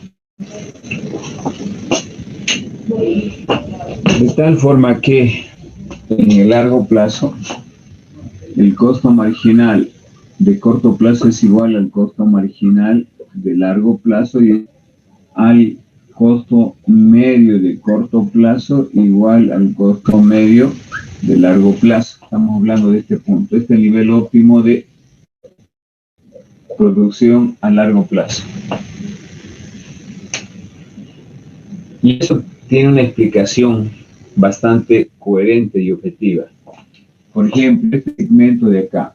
De tal forma que en el largo plazo el costo marginal de corto plazo es igual al costo marginal de largo plazo y al costo medio de corto plazo igual al costo medio de largo plazo. Estamos hablando de este punto, este nivel óptimo de producción a largo plazo. Y eso tiene una explicación bastante coherente y objetiva. Por ejemplo, este segmento de acá.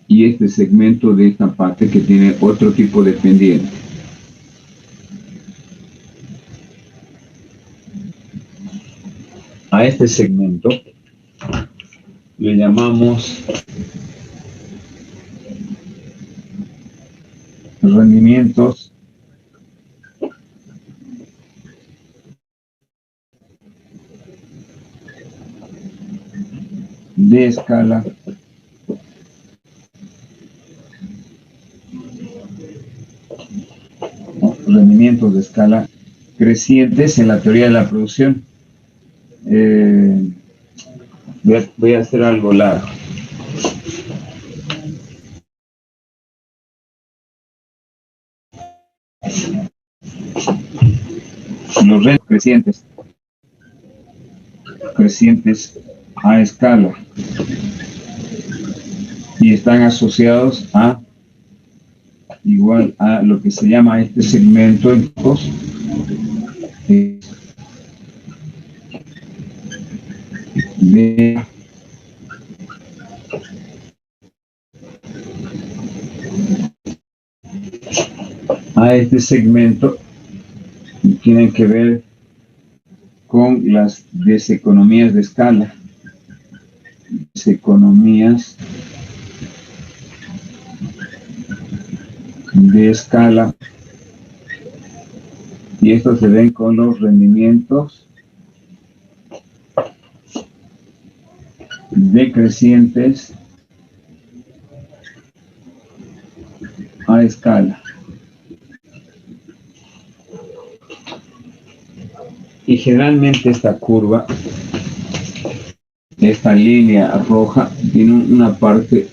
Y este segmento de esta parte que tiene otro tipo de pendiente. A este segmento le llamamos rendimientos de escala rendimientos de escala crecientes en la teoría de la producción. Voy a hacer algo largo. Los rendimientos crecientes a escala y están asociados a igual a lo que se llama este segmento en costos. A este segmento tienen que ver con las deseconomías de escala. Deseconomías de escala. Y esto se ven con los rendimientos decrecientes a escala. Y generalmente esta curva, esta línea roja, tiene una parte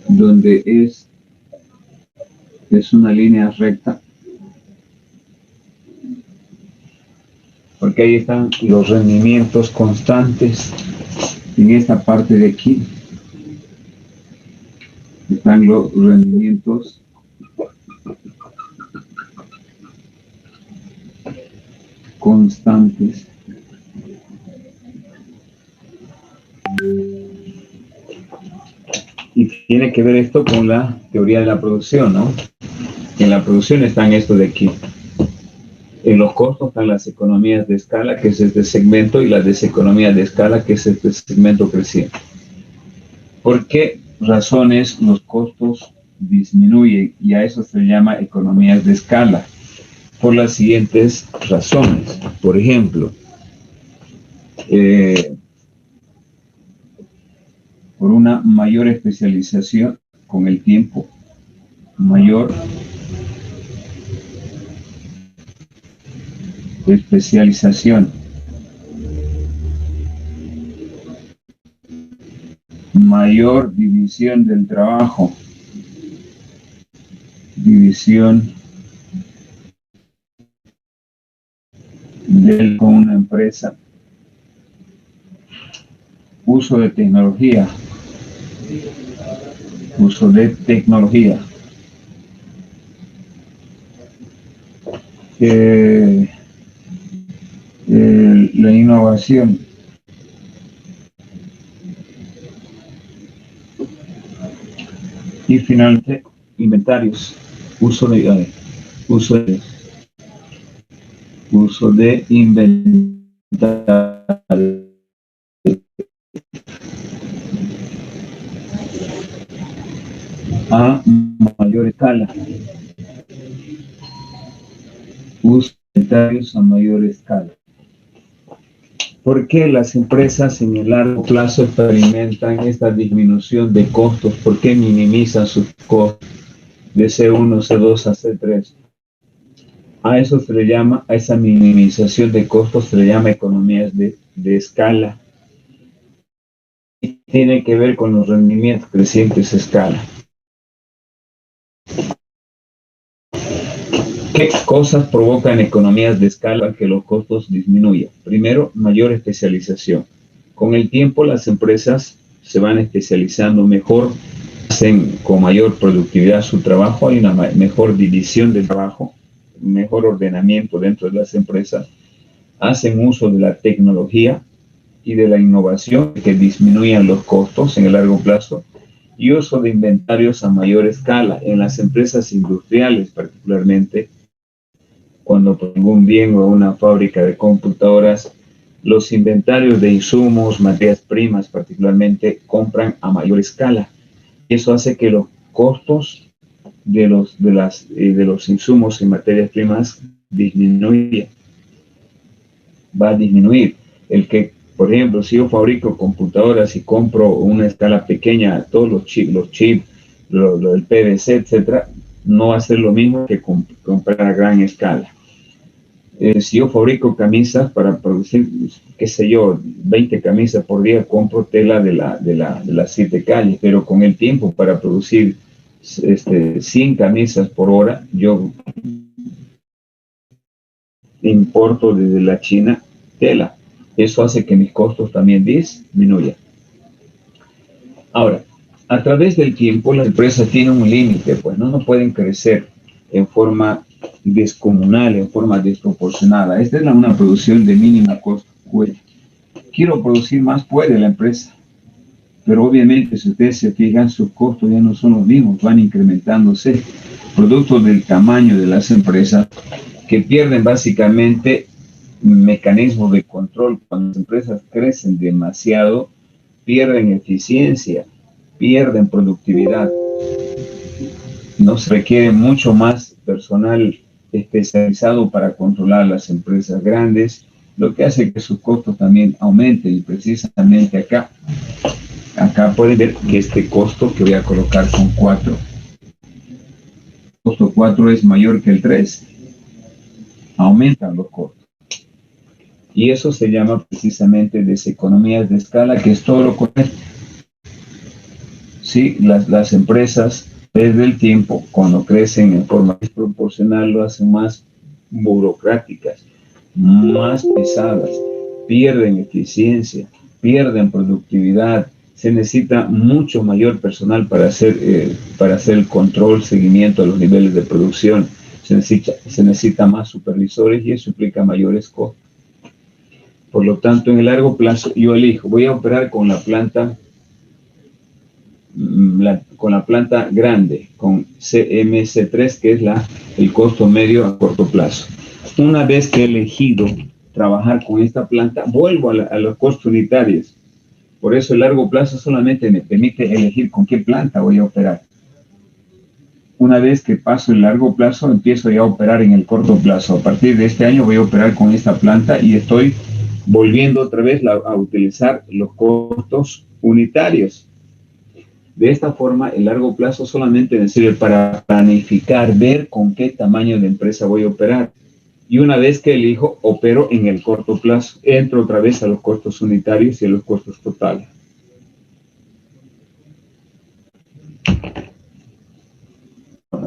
donde es una línea recta, porque ahí están los rendimientos constantes. En esta parte de aquí están los rendimientos constantes. Y tiene que ver esto con la teoría de la producción, ¿no? En la producción están estos de aquí. En los costos están las economías de escala, que es este segmento, y las deseconomías de escala, que es este segmento creciente. ¿Por qué razones los costos disminuyen? Y a eso se llama economías de escala. Por las siguientes razones. Por ejemplo, por una mayor especialización con el tiempo, mayor especialización, mayor división del trabajo, división con una empresa, uso de tecnología, la innovación, y finalmente inventarios, uso de inventarios. A mayor escala. Uso de inventarios a mayor escala. ¿Por qué las empresas en el largo plazo experimentan esta disminución de costos? ¿Por qué minimizan sus costos de C1, C2 a C3? A eso se le llama, a esa minimización de costos se le llama economías de escala. Y tiene que ver con los rendimientos crecientes a escala. ¿Qué cosas provocan economías de escala que los costos disminuyan? Primero, mayor especialización. Con el tiempo las empresas se van especializando mejor, hacen con mayor productividad su trabajo, hay una mejor división del trabajo, mejor ordenamiento dentro de las empresas, hacen uso de la tecnología y de la innovación que disminuyan los costos en el largo plazo, y uso de inventarios a mayor escala en las empresas industriales particularmente. Cuando pongo un bien o una fábrica de computadoras, los inventarios de insumos, materias primas particularmente, compran a mayor escala. Eso hace que los costos de los insumos y materias primas disminuyan. Va a disminuir. El que, por ejemplo, si yo fabrico computadoras y compro una escala pequeña, todos los chips, el PVC, etcétera, no va a ser lo mismo que comprar a gran escala. Si yo fabrico camisas para producir, qué sé yo, 20 camisas por día, compro tela de las 7 calles, pero con el tiempo para producir 100 camisas por hora, yo importo desde la China tela. Eso hace que mis costos también disminuyan. Ahora, A través del tiempo, las empresas tienen un límite, pues no pueden crecer en forma descomunal, en forma desproporcionada. Esta es una producción de mínimo costo. Quiero producir más, puede la empresa, pero obviamente si ustedes se fijan, sus costos ya no son los mismos, van incrementándose, producto del tamaño de las empresas, que pierden básicamente mecanismos de control. Cuando las empresas crecen demasiado, pierden eficiencia, pierden productividad. Nos requiere mucho más personal especializado para controlar las empresas grandes, lo que hace que sus costos también aumenten. Y precisamente acá pueden ver que este costo que voy a colocar con 4, el costo 4 es mayor que el 3. Aumentan los costos. Y eso se llama precisamente deseconomías de escala, que es todo lo correcto. Sí, las empresas desde el tiempo, cuando crecen en forma desproporcional, lo hacen más burocráticas, más pesadas, pierden eficiencia, pierden productividad. Se necesita mucho mayor personal para hacer el control, seguimiento de los niveles de producción. Se necesita más supervisores y eso implica mayores costos. Por lo tanto, en el largo plazo, yo elijo, voy a operar con la planta grande, con CMC3, que es el costo medio a corto plazo. Una vez que he elegido trabajar con esta planta, vuelvo a los costos unitarios. Por eso el largo plazo solamente me permite elegir con qué planta voy a operar. Una vez que paso el largo plazo, empiezo ya a operar en el corto plazo. A partir de este año voy a operar con esta planta y estoy volviendo otra vez a utilizar los costos unitarios. De esta forma, el largo plazo solamente me sirve para planificar, ver con qué tamaño de empresa voy a operar. Y una vez que elijo, opero en el corto plazo. Entro otra vez a los costos unitarios y a los costos totales.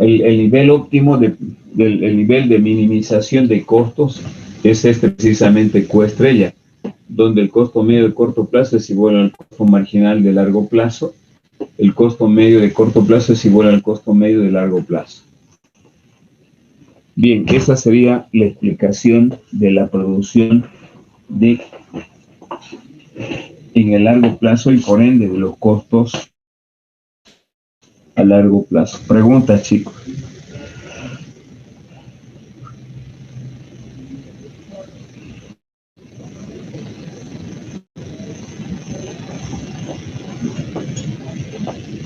El nivel óptimo, el nivel de minimización de costos es precisamente Q estrella, donde el costo medio de corto plazo es igual al costo marginal de largo plazo. El costo medio de corto plazo es igual al costo medio de largo plazo. Bien, esa sería la explicación de la producción en el largo plazo y por ende de los costos a largo plazo. Preguntas, chicos.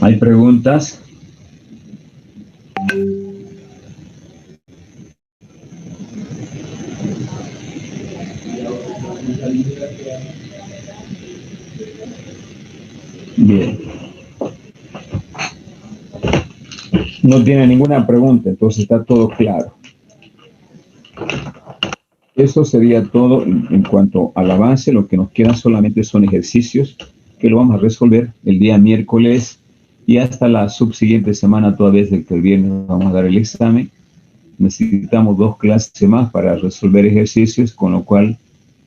¿Hay preguntas? Bien. No tiene ninguna pregunta, entonces está todo claro. Eso sería todo en cuanto al avance. Lo que nos queda solamente son ejercicios que lo vamos a resolver el día miércoles y hasta la subsiguiente semana, toda vez de que el viernes vamos a dar el examen. Necesitamos 2 clases más para resolver ejercicios, con lo cual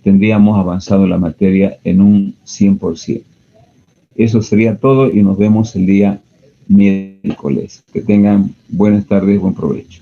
tendríamos avanzado la materia en un 100%. Eso sería todo y nos vemos el día miércoles. Que tengan buenas tardes, buen provecho.